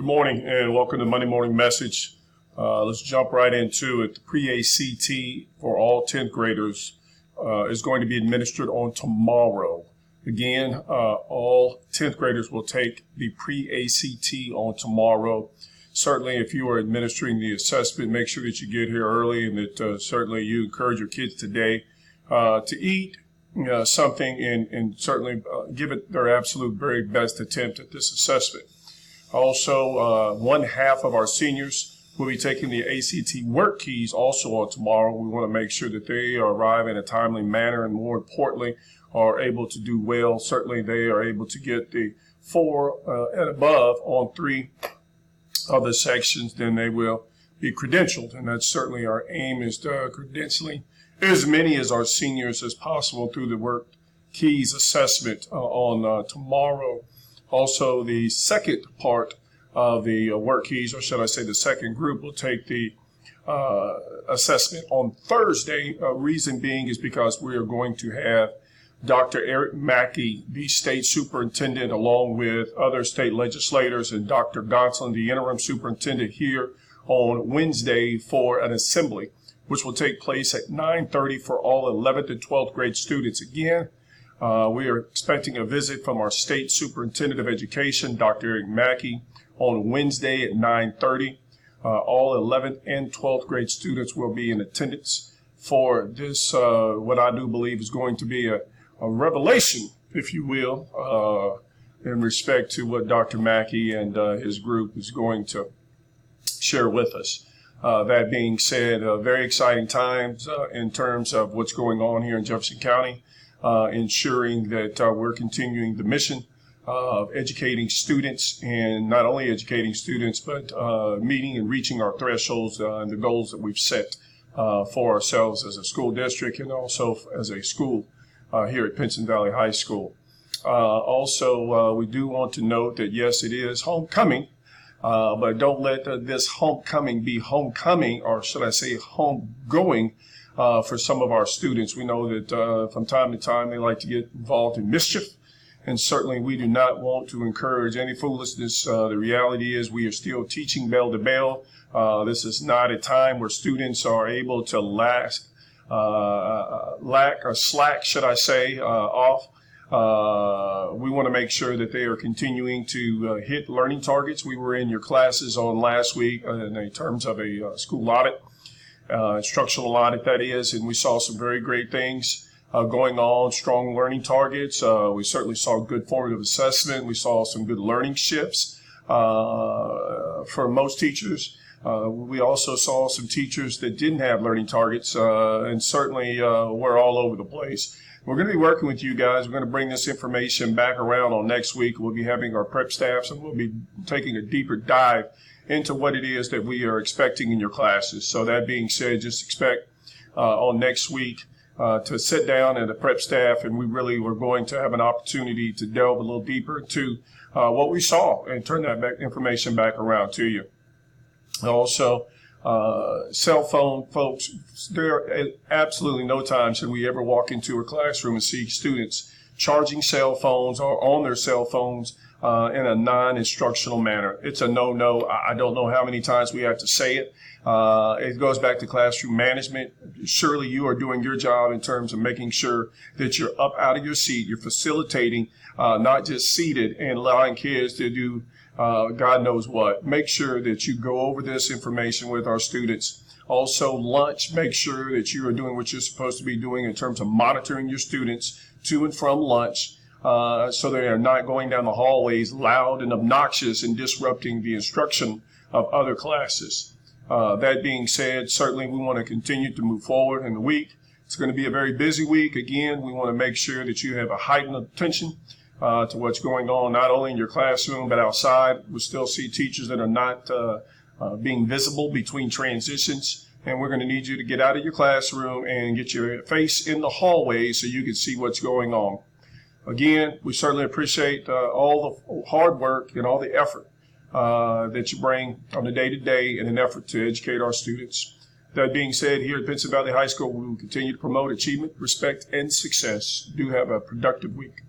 Good morning and welcome to Monday Morning Message. Let's jump right into it. The pre-ACT for all 10th graders is going to be administered on tomorrow. Again, all 10th graders will take the pre-ACT on tomorrow. Certainly, if you are administering the assessment, make sure that you get here early and that certainly you encourage your kids today to eat something and certainly give it their absolute very best attempt at this assessment. Also, one half of our seniors will be taking the ACT work keys also on tomorrow. We want to make sure that they arrive in a timely manner and, more importantly, are able to do well. Certainly, they are able to get the 4 and above on 3 of the sections, then they will be credentialed. And that's certainly our aim, is to credentialing as many as our seniors as possible through the work keys assessment on tomorrow. Also, the second part of the work keys, or should I say the second group, will take the assessment on Thursday. Reason being is because we are going to have Dr. Eric Mackey, the state superintendent, along with other state legislators, and Dr. Gonsolin, the interim superintendent, here on Wednesday for an assembly, which will take place at 9:30 for all 11th and 12th grade students. Again, we are expecting a visit from our state superintendent of education, Dr. Eric Mackey, on Wednesday at 9:30. All 11th and 12th grade students will be in attendance for this, what I do believe is going to be a revelation, if you will, in respect to what Dr. Mackey and his group is going to share with us. That being said, very exciting times in terms of what's going on here in Jefferson County. Ensuring that we're continuing the mission of educating students, and not only educating students, but meeting and reaching our thresholds and the goals that we've set for ourselves as a school district and also as a school here at Pinson Valley High School. Also, we do want to note that, yes, it is homecoming, but don't let this homecoming be homecoming, or should I say homegoing, for some of our students. We know that from time to time they like to get involved in mischief, and certainly we do not want to encourage any foolishness. The reality is we are still teaching bell to bell. This is not a time where students are able to lack or slack, should I say, off. We want to make sure that they are continuing to hit learning targets. We were in your classes on last week in terms of a school audit. Instructional audit, that is, and we saw some very great things going on, strong learning targets. We certainly saw good formative assessment. We saw some good learning shifts for most teachers. We also saw some teachers that didn't have learning targets, and certainly we're all over the place. We're going to be working with you guys. We're going to bring this information back around on next week. We'll be having our prep staffs, and we'll be taking a deeper dive into what it is that we are expecting in your classes. So that being said, just expect on next week to sit down and the prep staff, and we're going to have an opportunity to delve a little deeper into what we saw and turn that information back around to you. Also, cell phone folks, there are absolutely no time should we ever walk into a classroom and see students charging cell phones or on their cell phones in a non-instructional manner. It's a no-no. I don't know how many times we have to say it. It goes back to classroom management. Surely you are doing your job in terms of making sure that you're up out of your seat. You're facilitating, not just seated and allowing kids to do God knows what. Make sure that you go over this information with our students. Also, lunch, make sure that you are doing what you're supposed to be doing in terms of monitoring your students to and from lunch. So they are not going down the hallways loud and obnoxious and disrupting the instruction of other classes. That being said, certainly we want to continue to move forward in the week. It's going to be a very busy week. Again, we want to make sure that you have a heightened attention to what's going on, not only in your classroom, but outside. We still see teachers that are not being visible between transitions. And we're going to need you to get out of your classroom and get your face in the hallway so you can see what's going on. Again, we certainly appreciate all the hard work and all the effort that you bring on a day-to-day in an effort to educate our students. That being said, here at Pinson Valley High School, we will continue to promote achievement, respect, and success. Do have a productive week.